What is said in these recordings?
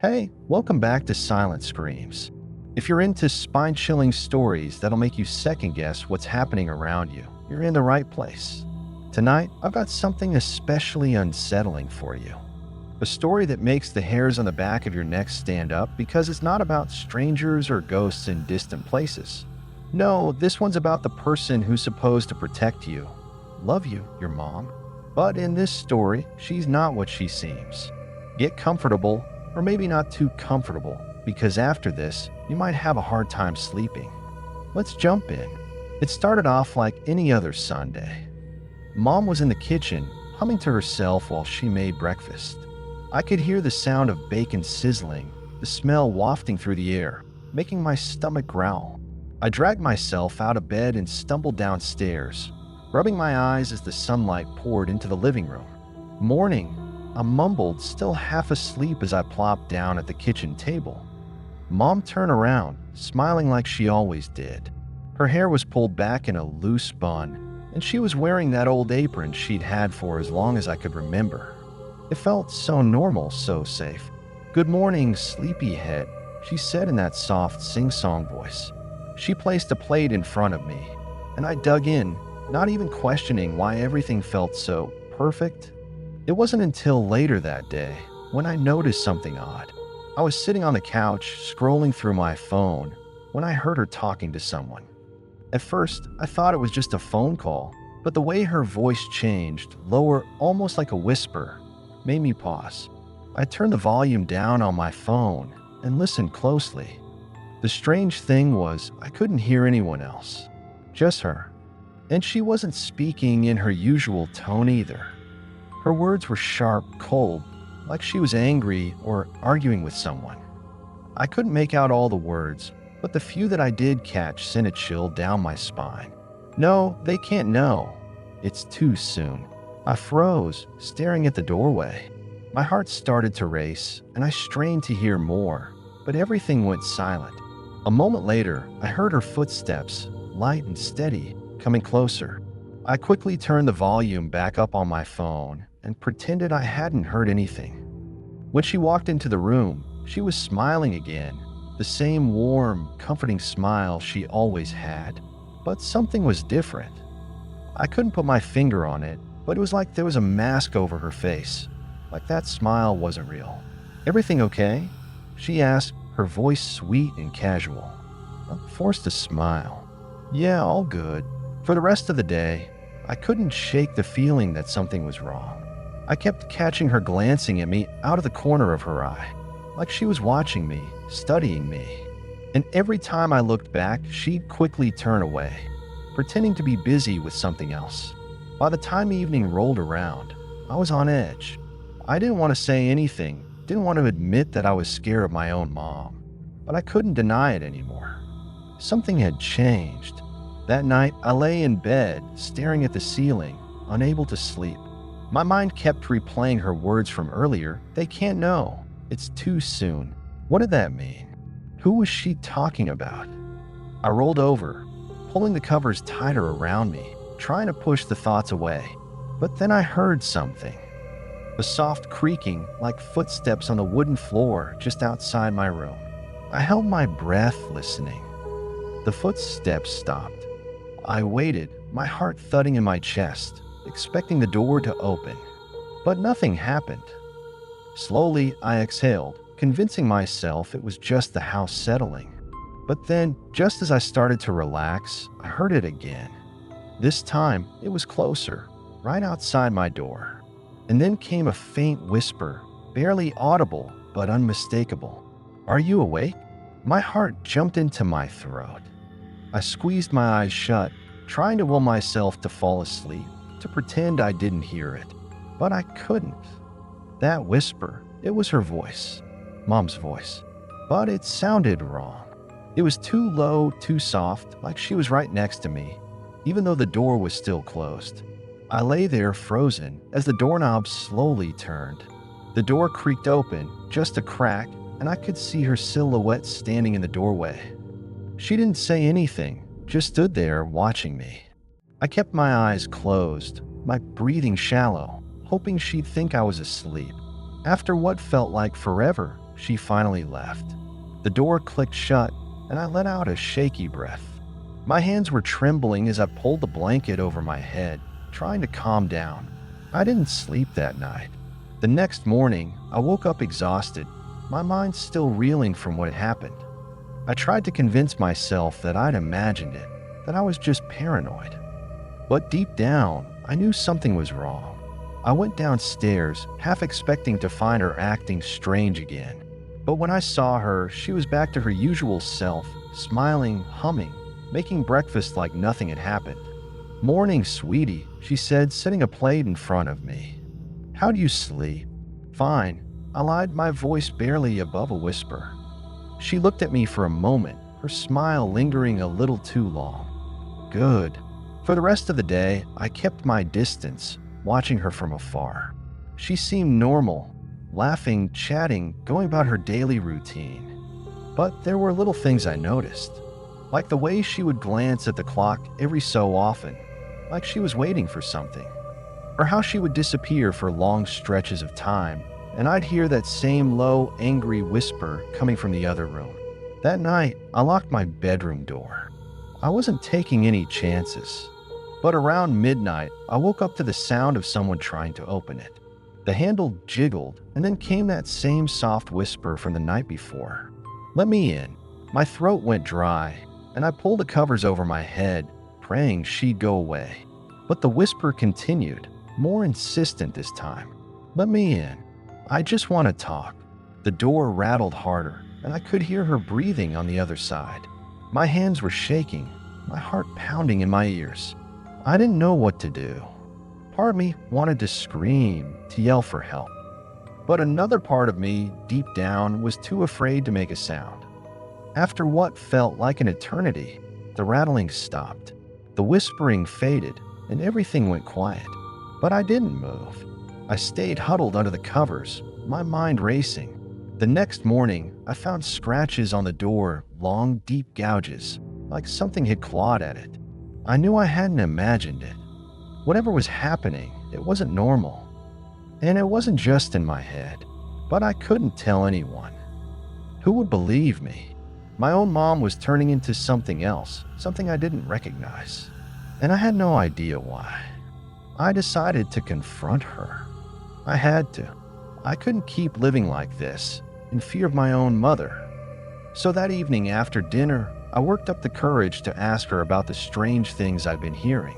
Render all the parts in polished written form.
Hey, welcome back to Silent Screams. If you're into spine-chilling stories that'll make you second-guess what's happening around you, you're in the right place. Tonight, I've got something especially unsettling for you. A story that makes the hairs on the back of your neck stand up because it's not about strangers or ghosts in distant places. No, this one's about the person who's supposed to protect you. Love you, your mom. But in this story, she's not what she seems. Get comfortable, or maybe not too comfortable, because after this, you might have a hard time sleeping. Let's jump in. It started off like any other Sunday. Mom was in the kitchen, humming to herself while she made breakfast. I could hear the sound of bacon sizzling, the smell wafting through the air, making my stomach growl. I dragged myself out of bed and stumbled downstairs, rubbing my eyes as the sunlight poured into the living room. Morning, I mumbled, still half asleep as I plopped down at the kitchen table. Mom turned around, smiling like she always did. Her hair was pulled back in a loose bun, and she was wearing that old apron she'd had for as long as I could remember. It felt so normal, so safe. "Good morning, sleepyhead," she said in that soft sing-song voice. She placed a plate in front of me, and I dug in, not even questioning why everything felt so perfect. It wasn't until later that day when I noticed something odd. I was sitting on the couch, scrolling through my phone, when I heard her talking to someone. At first, I thought it was just a phone call, but the way her voice changed, lower, almost like a whisper, made me pause. I turned the volume down on my phone and listened closely. The strange thing was, I couldn't hear anyone else, just her. And she wasn't speaking in her usual tone either. Her words were sharp, cold, like she was angry or arguing with someone. I couldn't make out all the words, but the few that I did catch sent a chill down my spine. "No, they can't know. It's too soon." I froze, staring at the doorway. My heart started to race, and I strained to hear more, but everything went silent. A moment later, I heard her footsteps, light and steady, coming closer. I quickly turned the volume back up on my phone and pretended I hadn't heard anything. When she walked into the room, she was smiling again, the same warm, comforting smile she always had. But something was different. I couldn't put my finger on it, but it was like there was a mask over her face, like that smile wasn't real. "Everything okay?" she asked, her voice sweet and casual. I forced a smile. "Yeah, all good." For the rest of the day, I couldn't shake the feeling that something was wrong. I kept catching her glancing at me out of the corner of her eye, like she was watching me, studying me. And every time I looked back, she'd quickly turn away, pretending to be busy with something else. By the time evening rolled around, I was on edge. I didn't want to say anything, didn't want to admit that I was scared of my own mom, but I couldn't deny it anymore. Something had changed. That night, I lay in bed, staring at the ceiling, unable to sleep. My mind kept replaying her words from earlier. "They can't know. It's too soon." What did that mean? Who was she talking about? I rolled over, pulling the covers tighter around me, trying to push the thoughts away. But then I heard something. A soft creaking, like footsteps on the wooden floor just outside my room. I held my breath, listening. The footsteps stopped. I waited, my heart thudding in my chest, expecting the door to open. But nothing happened. Slowly, I exhaled, convincing myself it was just the house settling. But then, just as I started to relax, I heard it again. This time, it was closer, right outside my door. And then came a faint whisper, barely audible but unmistakable. "Are you awake?" My heart jumped into my throat. I squeezed my eyes shut, trying to will myself to fall asleep, to pretend I didn't hear it. But I couldn't. That whisper, it was her voice, Mom's voice. But it sounded wrong. It was too low, too soft, like she was right next to me, even though the door was still closed. I lay there frozen as the doorknob slowly turned. The door creaked open, just a crack, and I could see her silhouette standing in the doorway. She didn't say anything, just stood there watching me. I kept my eyes closed, my breathing shallow, hoping she'd think I was asleep. After what felt like forever, she finally left. The door clicked shut, and I let out a shaky breath. My hands were trembling as I pulled the blanket over my head, trying to calm down. I didn't sleep that night. The next morning, I woke up exhausted, my mind still reeling from what had happened. I tried to convince myself that I'd imagined it, that I was just paranoid. But deep down, I knew something was wrong. I went downstairs, half expecting to find her acting strange again. But when I saw her, she was back to her usual self, smiling, humming, making breakfast like nothing had happened. "Morning, sweetie," she said, setting a plate in front of me. "How do you sleep?" "Fine," I lied, my voice barely above a whisper. She looked at me for a moment, her smile lingering a little too long. "Good." For the rest of the day, I kept my distance, watching her from afar. She seemed normal, laughing, chatting, going about her daily routine. But there were little things I noticed, like the way she would glance at the clock every so often, like she was waiting for something, or how she would disappear for long stretches of time, and I'd hear that same low, angry whisper coming from the other room. That night, I locked my bedroom door. I wasn't taking any chances. But around midnight, I woke up to the sound of someone trying to open it. The handle jiggled, and then came that same soft whisper from the night before. "Let me in." My throat went dry, and I pulled the covers over my head, praying she'd go away. But the whisper continued, more insistent this time. "Let me in. I just want to talk." The door rattled harder, and I could hear her breathing on the other side. My hands were shaking, my heart pounding in my ears. I didn't know what to do. Part of me wanted to scream, to yell for help. But another part of me, deep down, was too afraid to make a sound. After what felt like an eternity, the rattling stopped. The whispering faded, and everything went quiet. But I didn't move. I stayed huddled under the covers, my mind racing. The next morning, I found scratches on the door, long, deep gouges, like something had clawed at it. I knew I hadn't imagined it. Whatever was happening, it wasn't normal. And it wasn't just in my head. But I couldn't tell anyone. Who would believe me? My own mom was turning into something else, something I didn't recognize. And I had no idea why. I decided to confront her. I had to. I couldn't keep living like this, in fear of my own mother. So that evening after dinner, I worked up the courage to ask her about the strange things I'd been hearing.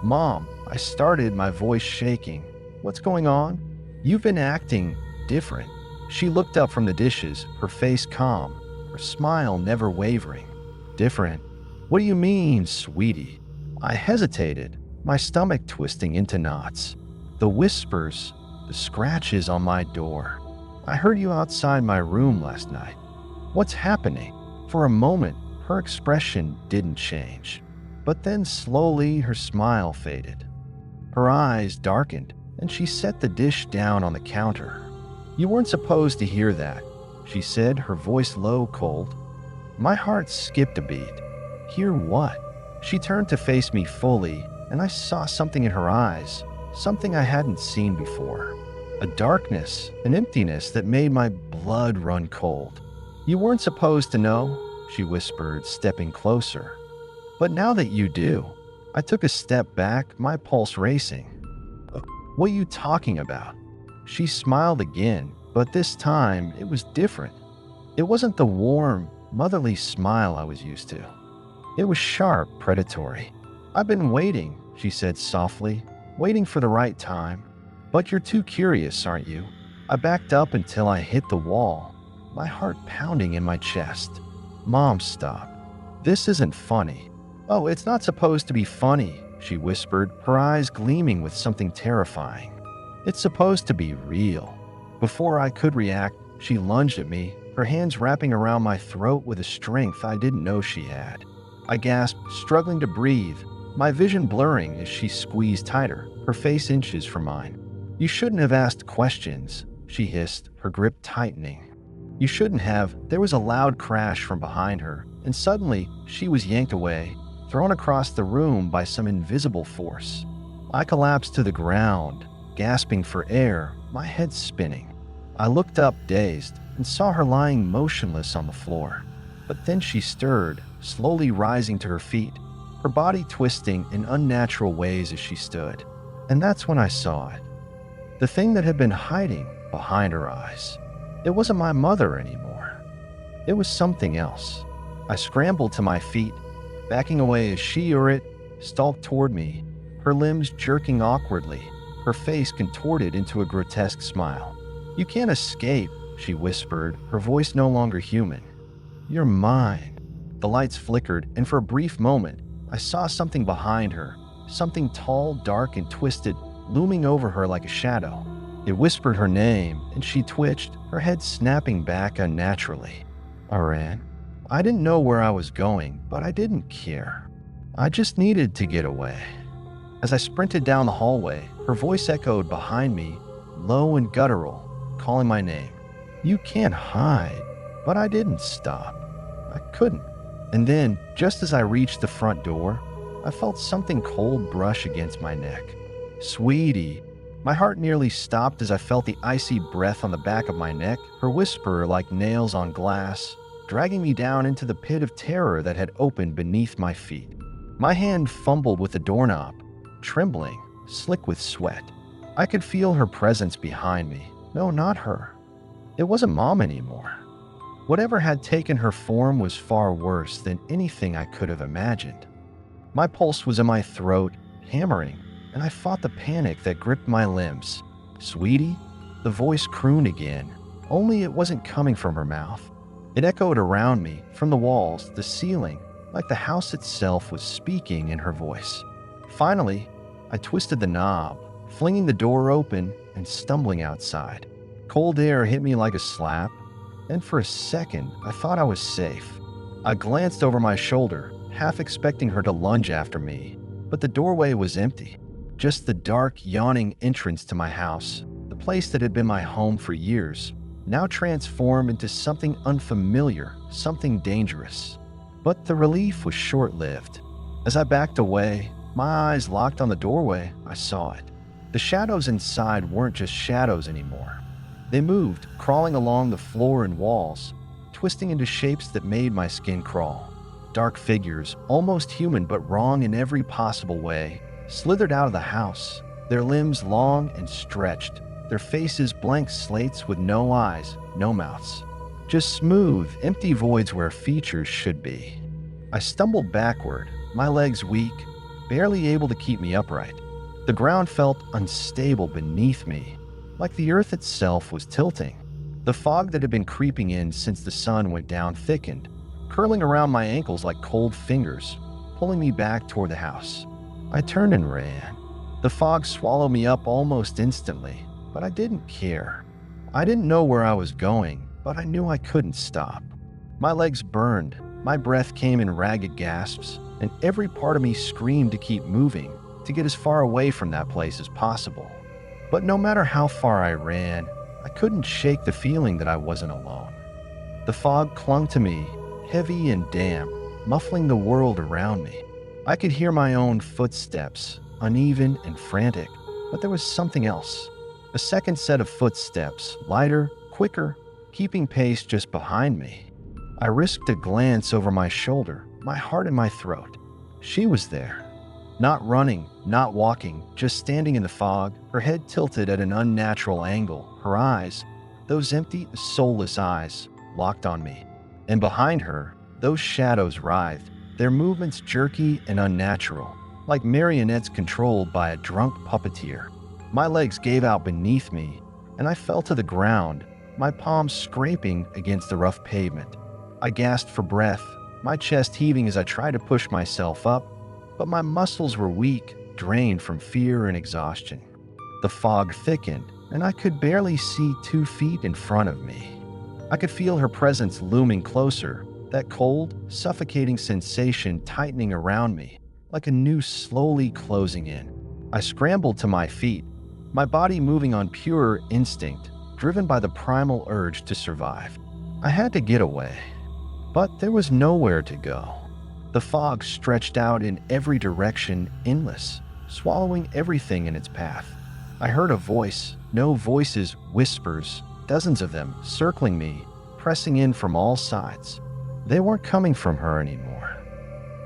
"Mom," I started, my voice shaking. "What's going on?" "You've been acting different." She looked up from the dishes, her face calm, her smile never wavering. "Different? What do you mean, sweetie?" I hesitated, my stomach twisting into knots. "The whispers, the scratches on my door. I heard you outside my room last night. What's happening?" For a moment, her expression didn't change. But then slowly her smile faded. Her eyes darkened, and she set the dish down on the counter. "You weren't supposed to hear that," she said, her voice low, cold. My heart skipped a beat. Hear what? She turned to face me fully, and I saw something in her eyes, something I hadn't seen before. A darkness, an emptiness that made my blood run cold. "You weren't supposed to know," she whispered, stepping closer. "But now that you do." I took a step back, my pulse racing. "What are you talking about?" She smiled again, but this time it was different. It wasn't the warm, motherly smile I was used to. It was sharp, predatory. "I've been waiting," she said softly, "waiting for the right time. But you're too curious, aren't you?" I backed up until I hit the wall, my heart pounding in my chest. "Mom, stop. This isn't funny." "Oh, it's not supposed to be funny," she whispered, her eyes gleaming with something terrifying. "It's supposed to be real." Before I could react, she lunged at me, her hands wrapping around my throat with a strength I didn't know she had. I gasped, struggling to breathe, my vision blurring as she squeezed tighter, her face inches from mine. "You shouldn't have asked questions," she hissed, her grip tightening. "You shouldn't have." There was a loud crash from behind her, and suddenly she was yanked away, thrown across the room by some invisible force. I collapsed to the ground, gasping for air, my head spinning. I looked up, dazed, and saw her lying motionless on the floor. But then she stirred, slowly rising to her feet, her body twisting in unnatural ways as she stood. And that's when I saw it. The thing that had been hiding behind her eyes. It wasn't my mother anymore. It was something else. I scrambled to my feet, backing away as she or it stalked toward me, her limbs jerking awkwardly, her face contorted into a grotesque smile. "You can't escape," she whispered, her voice no longer human. "You're mine." The lights flickered, and for a brief moment, I saw something behind her, something tall, dark, and twisted, looming over her like a shadow. It whispered her name, and she twitched, her head snapping back unnaturally. I ran. I didn't know where I was going, but I didn't care. I just needed to get away. As I sprinted down the hallway, her voice echoed behind me, low and guttural, calling my name. "You can't hide." But I didn't stop. I couldn't. And then, just as I reached the front door, I felt something cold brush against my neck. "Sweetie." My heart nearly stopped as I felt the icy breath on the back of my neck, her whisper like nails on glass, dragging me down into the pit of terror that had opened beneath my feet. My hand fumbled with the doorknob, trembling, slick with sweat. I could feel her presence behind me. No, not her. It wasn't Mom anymore. Whatever had taken her form was far worse than anything I could have imagined. My pulse was in my throat, hammering, and I fought the panic that gripped my limbs. "Sweetie?" The voice crooned again, only it wasn't coming from her mouth. It echoed around me, from the walls, the ceiling, like the house itself was speaking in her voice. Finally, I twisted the knob, flinging the door open and stumbling outside. Cold air hit me like a slap, and for a second, I thought I was safe. I glanced over my shoulder, half expecting her to lunge after me, but the doorway was empty. Just the dark, yawning entrance to my house, the place that had been my home for years, now transformed into something unfamiliar, something dangerous. But the relief was short-lived. As I backed away, my eyes locked on the doorway, I saw it. The shadows inside weren't just shadows anymore. They moved, crawling along the floor and walls, twisting into shapes that made my skin crawl. Dark figures, almost human but wrong in every possible way, slithered out of the house, their limbs long and stretched, their faces blank slates with no eyes, no mouths. Just smooth, empty voids where features should be. I stumbled backward, my legs weak, barely able to keep me upright. The ground felt unstable beneath me, like the earth itself was tilting. The fog that had been creeping in since the sun went down thickened, curling around my ankles like cold fingers, pulling me back toward the house. I turned and ran. The fog swallowed me up almost instantly, but I didn't care. I didn't know where I was going, but I knew I couldn't stop. My legs burned, my breath came in ragged gasps, and every part of me screamed to keep moving, to get as far away from that place as possible. But no matter how far I ran, I couldn't shake the feeling that I wasn't alone. The fog clung to me, heavy and damp, muffling the world around me. I could hear my own footsteps, uneven and frantic, but there was something else. A second set of footsteps, lighter, quicker, keeping pace just behind me. I risked a glance over my shoulder, my heart in my throat. She was there. Not running, not walking, just standing in the fog, her head tilted at an unnatural angle, her eyes, those empty, soulless eyes, locked on me. And behind her, those shadows writhed, their movements jerky and unnatural, like marionettes controlled by a drunk puppeteer. My legs gave out beneath me, and I fell to the ground, my palms scraping against the rough pavement. I gasped for breath, my chest heaving as I tried to push myself up, but my muscles were weak, drained from fear and exhaustion. The fog thickened, and I could barely see 2 feet in front of me. I could feel her presence looming closer, that cold, suffocating sensation tightening around me, like a noose slowly closing in. I scrambled to my feet, my body moving on pure instinct, driven by the primal urge to survive. I had to get away, but there was nowhere to go. The fog stretched out in every direction, endless, swallowing everything in its path. I heard a voice, no voices, whispers, dozens of them circling me, pressing in from all sides. They weren't coming from her anymore.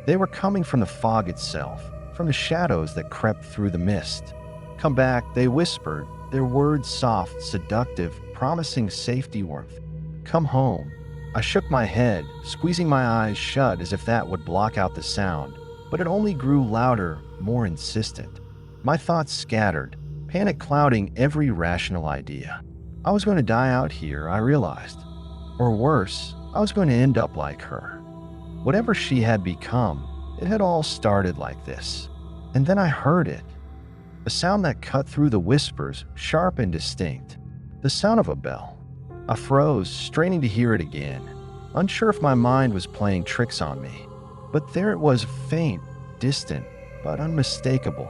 They were coming from the fog itself, from the shadows that crept through the mist. "Come back," they whispered, their words soft, seductive, promising safety warmth. "Come home." I shook my head, squeezing my eyes shut as if that would block out the sound, but it only grew louder, more insistent. My thoughts scattered, panic clouding every rational idea. I was going to die out here, I realized. Or worse, I was going to end up like her. Whatever she had become, it had all started like this. And then I heard it. A sound that cut through the whispers, sharp and distinct. The sound of a bell. I froze, straining to hear it again, unsure if my mind was playing tricks on me. But there it was, faint, distant, but unmistakable.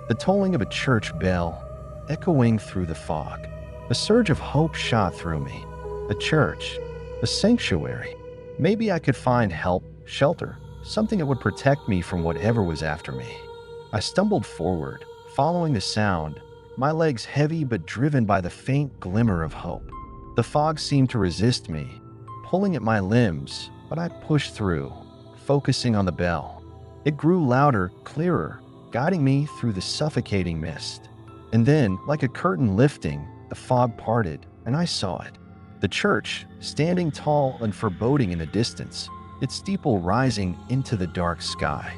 The tolling of a church bell, echoing through the fog. A surge of hope shot through me. A church, a sanctuary. Maybe I could find help, shelter, something that would protect me from whatever was after me. I stumbled forward, following the sound, my legs heavy but driven by the faint glimmer of hope. The fog seemed to resist me, pulling at my limbs, but I pushed through, focusing on the bell. It grew louder, clearer, guiding me through the suffocating mist. And then, like a curtain lifting, the fog parted, and I saw it. The church, standing tall and foreboding in the distance, its steeple rising into the dark sky.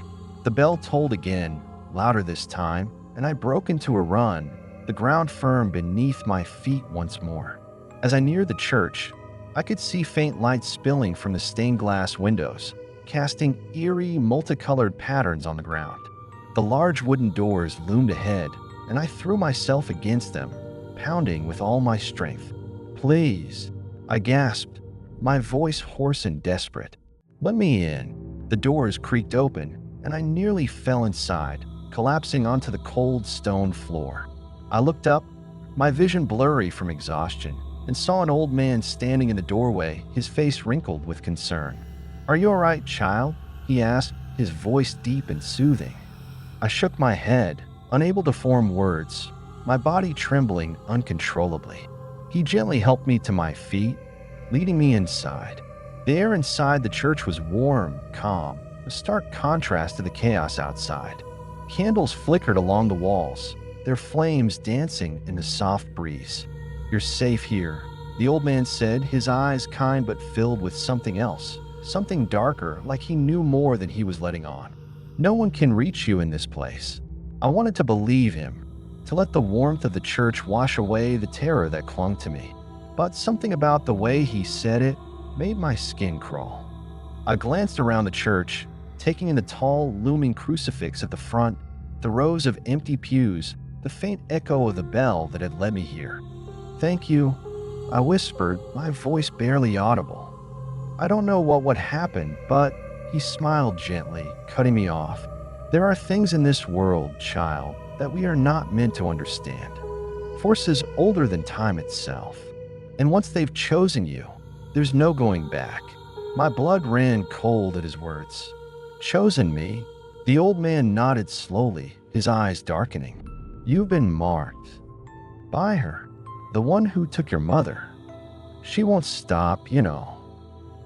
The bell tolled again, louder this time, and I broke into a run, the ground firm beneath my feet once more. As I neared the church, I could see faint light spilling from the stained glass windows, casting eerie, multicolored patterns on the ground. The large wooden doors loomed ahead, and I threw myself against them, pounding with all my strength. "Please," I gasped, my voice hoarse and desperate. "Let me in." The doors creaked open, and I nearly fell inside, collapsing onto the cold stone floor. I looked up, my vision blurry from exhaustion, and saw an old man standing in the doorway, his face wrinkled with concern. "Are you all right, child?" he asked, his voice deep and soothing. I shook my head, unable to form words, my body trembling uncontrollably. He gently helped me to my feet, leading me inside. The air inside the church was warm, calm, a stark contrast to the chaos outside. Candles flickered along the walls, their flames dancing in the soft breeze. "You're safe here," the old man said, his eyes kind but filled with something else, something darker, like he knew more than he was letting on. "No one can reach you in this place." I wanted to believe him, to let the warmth of the church wash away the terror that clung to me. But something about the way he said it made my skin crawl. I glanced around the church, taking in the tall, looming crucifix at the front, the rows of empty pews, the faint echo of the bell that had led me here. "Thank you," I whispered, my voice barely audible. "I don't know what would happen, but..." He smiled gently, cutting me off. "There are things in this world, child, that we are not meant to understand. Forces older than time itself. And once they've chosen you, there's no going back." My blood ran cold at his words. "Chosen me?" The old man nodded slowly, his eyes darkening. "You've been marked. By her. The one who took your mother. She won't stop, you know.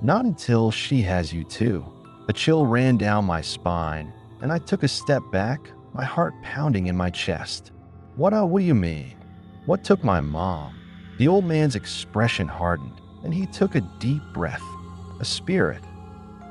Not until she has you too." A chill ran down my spine, and I took a step back, my heart pounding in my chest. What do you mean? What took my mom?" The old man's expression hardened, and he took a deep breath. "A spirit.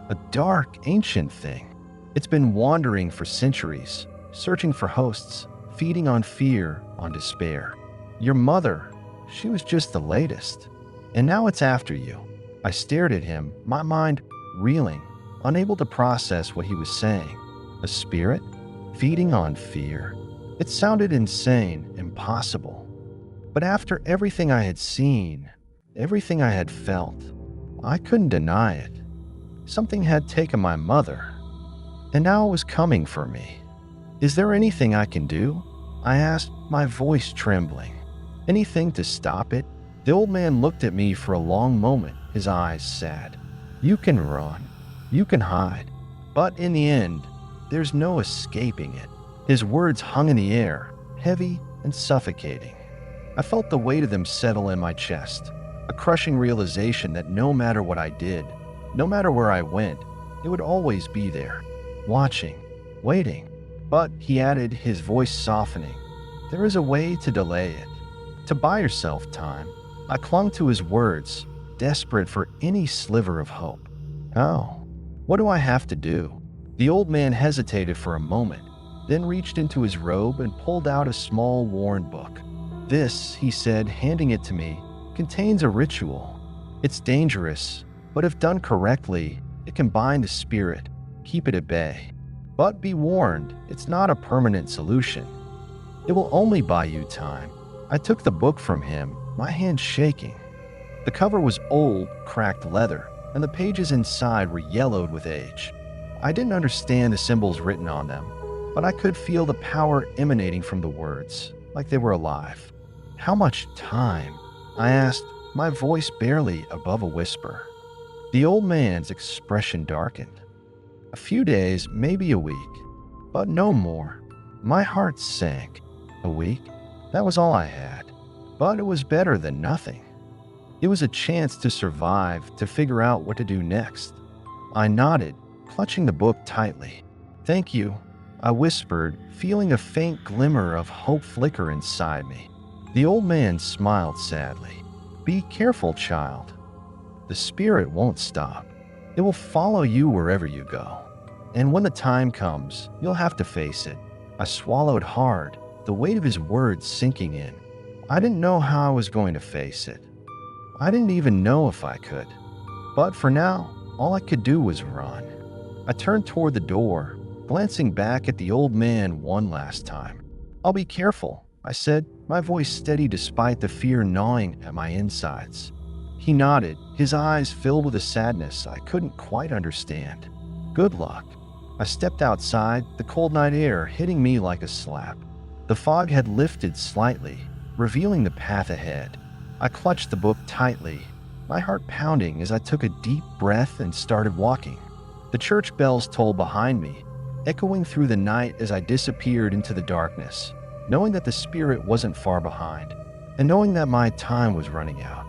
A dark, ancient thing. It's been wandering for centuries, searching for hosts, feeding on fear, on despair. Your mother, she was just the latest. And now it's after you." I stared at him, my mind reeling, unable to process what he was saying. A spirit? Feeding on fear? It sounded insane, impossible. But after everything I had seen, everything I had felt, I couldn't deny it. Something had taken my mother, and now it was coming for me. "Is there anything I can do?" I asked, my voice trembling. "Anything to stop it?" The old man looked at me for a long moment, his eyes sad. "You can run. You can hide. But in the end, there's no escaping it." His words hung in the air, heavy and suffocating. I felt the weight of them settle in my chest, a crushing realization that no matter what I did, no matter where I went, it would always be there, watching, waiting. But, he added, his voice softening, there is a way to delay it, to buy yourself time. I clung to his words, desperate for any sliver of hope. Oh, what do I have to do? The old man hesitated for a moment, then reached into his robe and pulled out a small worn book. This, he said, handing it to me, contains a ritual. It's dangerous, but if done correctly, it can bind the spirit, keep it at bay. But be warned, it's not a permanent solution. It will only buy you time. I took the book from him, my hand shaking. The cover was old, cracked leather, and the pages inside were yellowed with age. I didn't understand the symbols written on them, but I could feel the power emanating from the words, like they were alive. How much time? I asked, my voice barely above a whisper. The old man's expression darkened. A few days, maybe a week, but no more. My heart sank. A week? That was all I had. But it was better than nothing. It was a chance to survive, to figure out what to do next. I nodded, clutching the book tightly. Thank you, I whispered, feeling a faint glimmer of hope flicker inside me. The old man smiled sadly. Be careful, child. The spirit won't stop. It will follow you wherever you go. And when the time comes, you'll have to face it. I swallowed hard, the weight of his words sinking in. I didn't know how I was going to face it. I didn't even know if I could. But for now, all I could do was run. I turned toward the door, glancing back at the old man one last time. I'll be careful, I said, my voice steady despite the fear gnawing at my insides. He nodded, his eyes filled with a sadness I couldn't quite understand. Good luck. I stepped outside, the cold night air hitting me like a slap. The fog had lifted slightly, revealing the path ahead. I clutched the book tightly, my heart pounding as I took a deep breath and started walking. The church bells tolled behind me, echoing through the night as I disappeared into the darkness, knowing that the spirit wasn't far behind, and knowing that my time was running out.